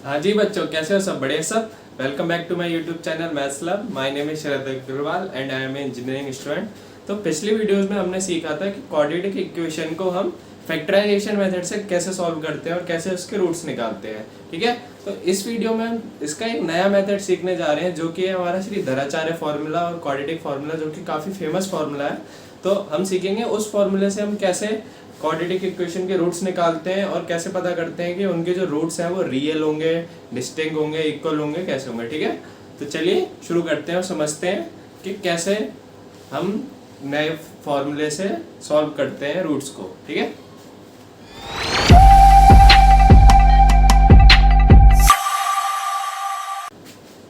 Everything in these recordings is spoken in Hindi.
हाँ जी बच्चों, कैसे हो? सब बढ़िया सब। Welcome back to my YouTube channel maths love. My name is Sharad Agrawal and I am a engineering student. तो पिछली वीडियोस में हमने सीखा था कि क्वाड्रेटिक इक्वेशन को हम फैक्टराइजेशन मेथड से कैसे सॉल्व करते हैं और कैसे उसके रूट्स निकालते हैं। ठीक है, तो इस वीडियो में हम इसका एक नया मेथड सीखने जा रहे हैं जो कि है हमारा श्री धराचार्य फार्मूला और क्वाड्रेटिक फार्मूला, जो कि काफ़ी फेमस फार्मूला है। तो हम सीखेंगे उस फार्मूले से हम कैसे क्वाड्रेटिक इक्वेशन के रूट्स निकालते हैं और कैसे पता करते हैं कि उनके जो रूट्स हैं वो रियल होंगे, डिस्टिंक्ट होंगे, इक्वल होंगे, कैसे होंगे। ठीक है, तो चलिए शुरू करते हैं और समझते हैं कि कैसे हम नए फॉर्मूले से सॉल्व करते हैं रूट्स को। ठीक है,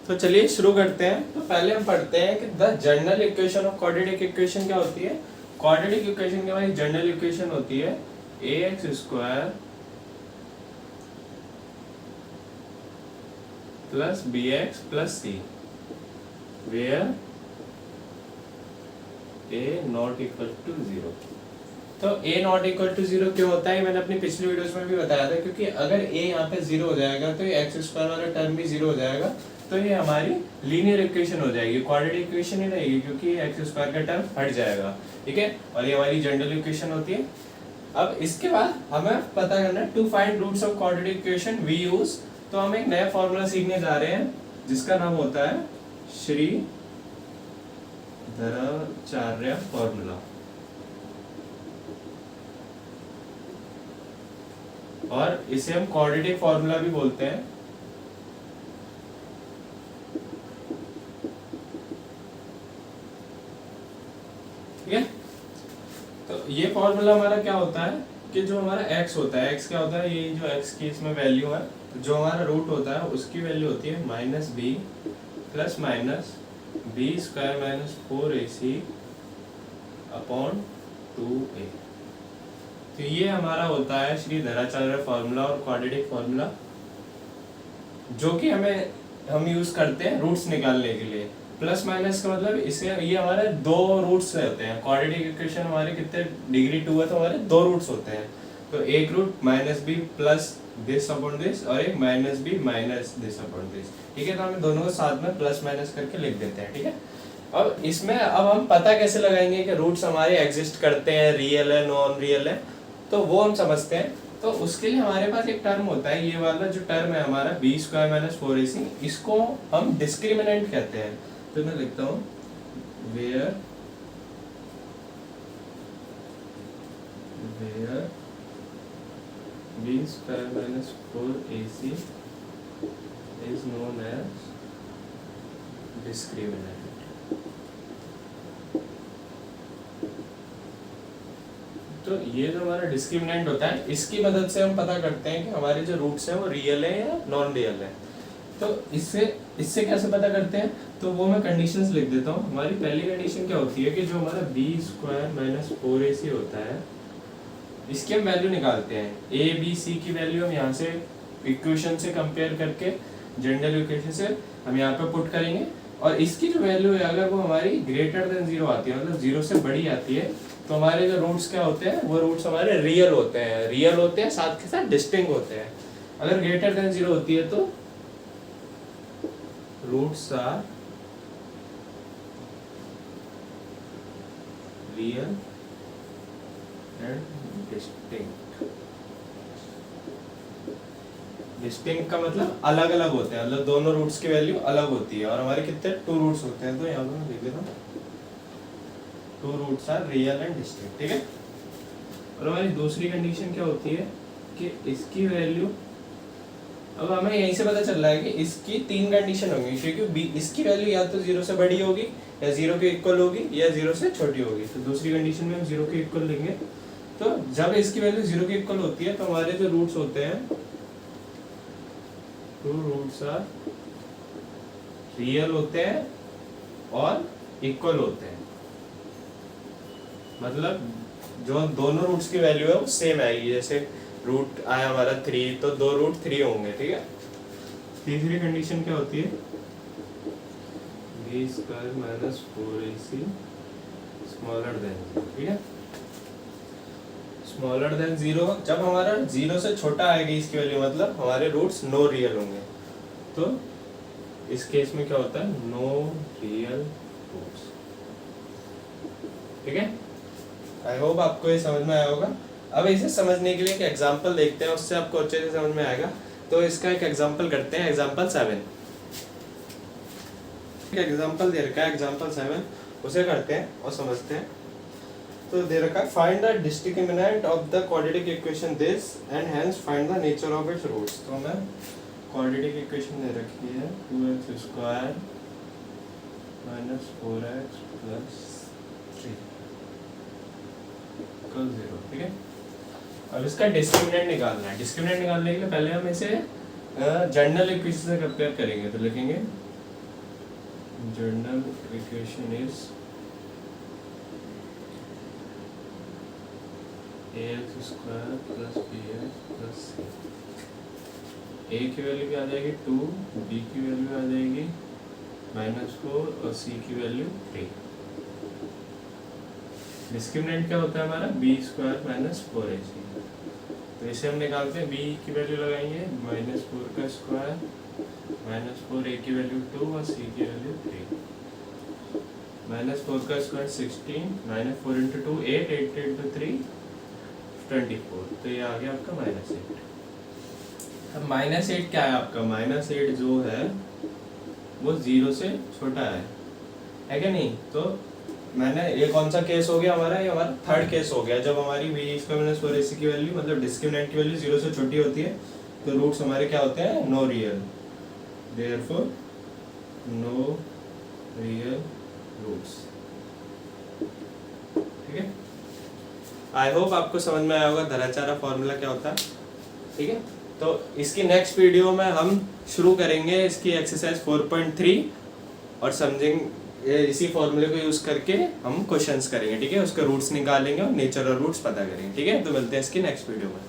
तो चलिए शुरू करते हैं। तो पहले हम पढ़ते हैं कि the general equation of quadratic equation क्या होती है। क्वाड्रेटिक इक्वेशन की हमारी जनरल इक्वेशन होती है ax² plus bx plus c where a not equal to 0। तो a नॉट इक्वल टू 0 क्यों होता है, मैंने अपनी पिछली वीडियोस में भी बताया था, क्योंकि अगर a यहाँ पे 0 हो जाएगा तो ये x² वाला टर्म भी 0 हो जाएगा, तो ये हमारी लीनियर इक्वेशन हो जाएगी, क्वाड्रेटिक इक्वेशन ही रहेगी, क्योंकि x² का टर्म हट जाएगा। ठीक है, और ये हमारी जनरल इक्वेशन होती है। अब इसके बाद हमें पता करना है to find roots of quadratic equation we use. तो हम एक नया फॉर्मूला सीखने जा रहे हैं जिसका नाम होता है श्री धराचार्य फॉर्मूला, और इसे हम क्वाड्रेटिक फॉर्मूला भी बोलते हैं। ठीक है, तो ये फॉर्मूला हमारा क्या होता है कि जो हमारा x होता है, x क्या होता है, ये जो x की इसमें वैल्यू है, तो जो हमारा रूट होता है उसकी वैल्यू होती है -b plus minus b² minus 4ac upon 2a। तो ये हमारा होता है श्री धराचार्य फार्मूला और क्वाड्रेटिक फार्मूला, जो कि हम यूज करते हैं रूट्स निकालने के लिए। प्लस माइनस का मतलब इससे ये हमारे दो रूट्स होते हैं। क्वाड्रेटिक इक्वेशन हमारे कितने डिग्री 2 है, तो हमारे दो रूट्स होते हैं। तो एक root -b plus this upon this और एक -b minus this upon this. ठीक है, तो हम दोनों को साथ में प्लस माइनस करके लिख देते हैं। ठीक है, अब इसमें अब हम पता कैसे लगाएंगे कि रूट्स हमारे एग्जिस्ट करते हैं, रियल है, नॉन रियल है, तो वो हम समझते हैं। तो उसके लिए हमारे पास एक टर्म होता है, ये वाला जो टर्म है हमारा b² माइनस 4ac, इसको हम डिस्क्रिमिनेंट कहते हैं। तो मैं लिखता हूँ where b² minus 4ac is known as discriminant. तो ये जो हमारा डिस्क्रिमिनेंट होता है, इसकी मदद से हम पता करते हैं कि हमारे जो रूट्स हैं वो रियल है या नॉन रियल है। तो इससे कैसे पता करते हैं, तो वो मैं कंडीशंस लिख देता हूँ। हमारी पहली कंडीशन क्या होती है कि जो हमारा b² माइनस 4ac होता है, इसकी हम वैल्यू निकालते हैं। a b c की वैल्यू हम यहाँ से इक्वेशन से कंपेयर करके जनरल इक्वेशन से हम यहाँ पे पुट करेंगे, और इसकी जो वैल्यू है अगर वो हमारी ग्रेटर देन 0 आती है, मतलब 0 से बड़ी आती है, तो हमारे जो रूट्स क्या होते हैं, वो रूट्स हमारे रियल होते हैं, साथ के साथ डिस्टिंक्ट होते हैं। अगर ग्रेटर देन 0 होती है तो roots are real and distinct. Distinct का मतलब अलग अलग होते हैं, मतलब दोनों रूट्स की वैल्यू अलग होती है, और हमारे कितने 2 रूट्स होते हैं। तो यहाँ पर मैं लिख देता हूँ 2 roots are real and distinct. ठीक है, और हमारी दूसरी कंडीशन क्या होती है कि इसकी वैल्यू, अब हमें यहीं से पता चल रहा है कि इसकी 3 कंडीशन होंगी, क्योंकि इसकी वैल्यू या तो 0 से बड़ी होगी, या 0 के इक्वल होगी, या 0 से छोटी होगी। तो दूसरी कंडीशन में हम 0 के इक्वल लेंगे। तो जब इसकी वैल्यू 0 के इक्वल होती है तो हमारे जो रूट्स होते हैं, 2 रूट्स आर रियल होते हैं और इक्वल होते हैं, मतलब जो दोनों रूट्स की वैल्यू है वो सेम आएगी। जैसे रूट आया हमारा 3, तो 2 रूट 3 होंगे। ठीक है, तीसरी कंडीशन क्या होती है, b² minus 4ac smaller than. ठीक है, स्मॉलर देन 0, जब हमारा 0 से छोटा आएगी इसकी वैल्यू मतलब हमारे रूट्स नो रियल होंगे। तो इस केस में क्या होता है, नो रियल रूट्स। ठीक है, आई होप आपको ये समझ में आया होगा। अब इसे समझने के लिए एक एग्जांपल देखते हैं, उससे आपको अच्छे से समझ में आएगा। तो इसका एक एग्जांपल करते हैं, एग्जांपल 7। एग्जांपल दे रखा है एग्जांपल 7, उसे करते हैं और समझते हैं। तो दे रखा है find the discriminant of the quadratic equation this and hence find the nature of its roots. तो हमें क्वाड्रेटिक इक्वेशन दे रखी है 2x square minus 4x plus 3 equal 0। ठीक है, अब इसका डिस्क्रिमिनेंट निकालना है। डिस्क्रिमिनेंट निकालने के लिए पहले हम इसे जनरल इक्वेशन से कंपेयर करेंगे। तो लिखेंगे general equation is ax square plus bx plus c। a की वैल्यू क्या आ जाएगी 2, b की वैल्यू आ जाएगी -4 और c की वैल्यू 3। डिस्क्रिमिनेंट क्या होता है हमारा b स्क्वायर माइनस 4ac। तो इसे हम निकालते हैं, b की वैल्यू लगाएंगे -4 का स्क्वायर -4, a की वैल्यू 2 और c की वैल्यू 3। -4 का स्क्वायर 16, -4 इंटू 2 8, 8 इंटू 3 24। तो ये आ गया आपका -8। अब -8 क्या है आपका, -8 जो है वो 0 से छोटा है क्या नहीं। तो मैंने ये कौन सा केस हो गया हमारा, ये हमारा थर्ड केस हो गया, जब हमारी b स्क्वायर माइनस 4ac की वैल्यू मतलब डिस्क्रिमिनेंट की वैल्यू 0 से छोटी होती है तो रूट्स हमारे क्या होते हैं, no real. Therefore no real roots. ठीक है, आई होप आपको समझ में आया होगा धराचारा फॉर्मूला क्या होता है। ठीक है, तो इसकी नेक्स्ट वीडियो में हम शुरू करेंगे इसकी एक्सरसाइज 4.3 और समझेंगे इसी फॉर्मूले को यूज करके हम क्वेश्चंस करेंगे। ठीक है, उसके रूट्स निकालेंगे और नेचर और रूट्स पता करेंगे। ठीक है, तो मिलते हैं इसकी नेक्स्ट वीडियो में।